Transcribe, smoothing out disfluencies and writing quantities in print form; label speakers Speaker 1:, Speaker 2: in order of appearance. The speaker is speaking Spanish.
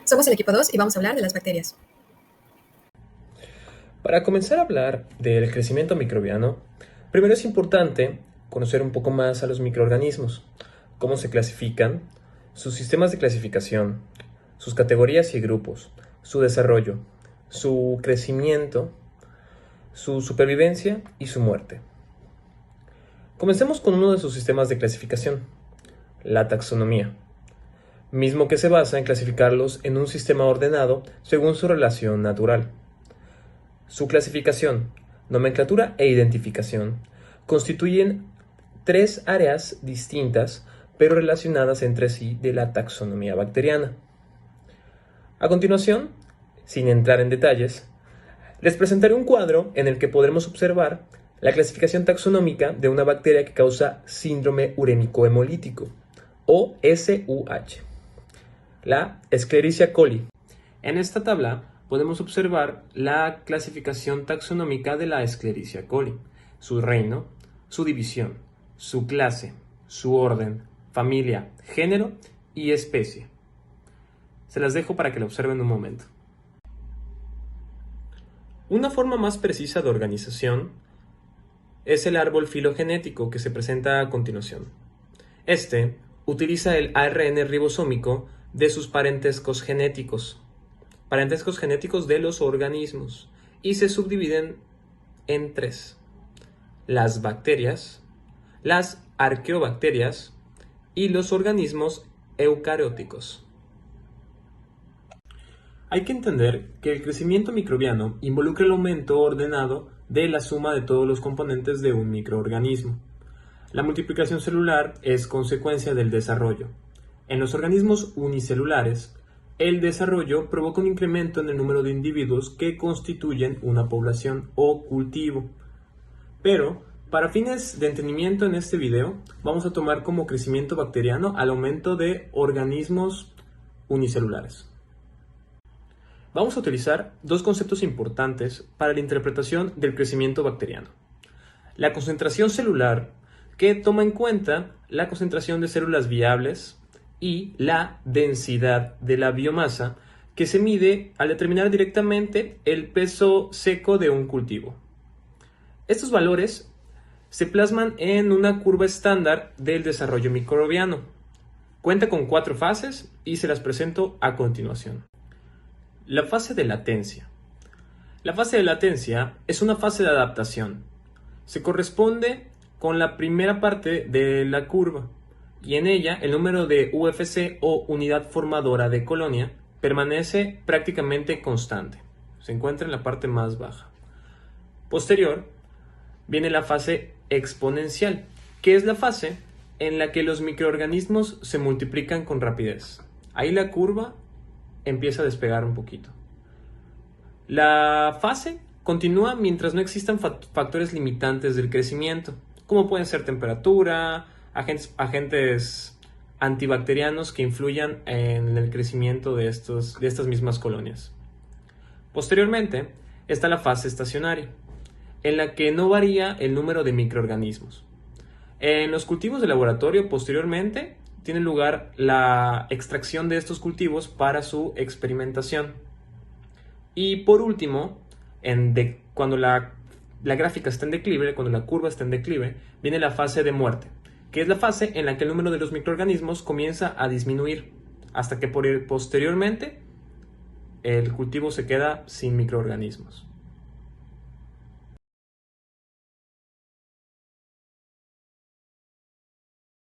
Speaker 1: Somos el equipo 2 y vamos a hablar de las bacterias.
Speaker 2: Para comenzar a hablar del crecimiento microbiano, primero es importante conocer un poco más a los microorganismos, cómo se clasifican, sus sistemas de clasificación, sus categorías y grupos, su desarrollo, su crecimiento, su supervivencia y su muerte. Comencemos con uno de sus sistemas de clasificación, la taxonomía, mismo que se basa en clasificarlos en un sistema ordenado según su relación natural. Su clasificación, nomenclatura e identificación constituyen tres áreas distintas pero relacionadas entre sí de la taxonomía bacteriana. A continuación, sin entrar en detalles, les presentaré un cuadro en el que podremos observar la clasificación taxonómica de una bacteria que causa síndrome urémico hemolítico, o SUH, la Escherichia coli. En esta tabla podemos observar la clasificación taxonómica de la Escherichia coli, su reino, su división, su clase, su orden, familia, género y especie. Se las dejo para que lo observen un momento. Una forma más precisa de organización es el árbol filogenético que se presenta a continuación. Este utiliza el ARN ribosómico de sus parentescos genéticos de los organismos, y se subdividen en tres: las bacterias, las arqueobacterias y los organismos eucarióticos. Hay que entender que el crecimiento microbiano involucra el aumento ordenado de la suma de todos los componentes de un microorganismo. La multiplicación celular es consecuencia del desarrollo. En los organismos unicelulares, el desarrollo provoca un incremento en el número de individuos que constituyen una población o cultivo. Pero, para fines de entendimiento en este video, vamos a tomar como crecimiento bacteriano al aumento de organismos unicelulares. Vamos a utilizar dos conceptos importantes para la interpretación del crecimiento bacteriano: la concentración celular, que toma en cuenta la concentración de células viables, y la densidad de la biomasa, que se mide al determinar directamente el peso seco de un cultivo. Estos valores se plasman en una curva estándar del desarrollo microbiano. Cuenta con 4 fases y se las presento a continuación. La fase de latencia. La fase de latencia es una fase de adaptación. Se corresponde con la primera parte de la curva, y en ella el número de UFC, o unidad formadora de colonia, permanece prácticamente constante. Se encuentra en la parte más baja. Posterior viene la fase exponencial, que es la fase en la que los microorganismos se multiplican con rapidez. Ahí la curva empieza a despegar un poquito. La fase continúa mientras no existan factores limitantes del crecimiento, como pueden ser temperatura, agentes antibacterianos que influyan en el crecimiento de estas mismas colonias. Posteriormente está la fase estacionaria, en la que no varía el número de microorganismos. En los cultivos de laboratorio, posteriormente, tiene lugar la extracción de estos cultivos para su experimentación. Y por último, cuando la gráfica está en declive, cuando la curva está en declive, viene la fase de muerte, que es la fase en la que el número de los microorganismos comienza a disminuir, hasta que posteriormente el cultivo se queda sin microorganismos.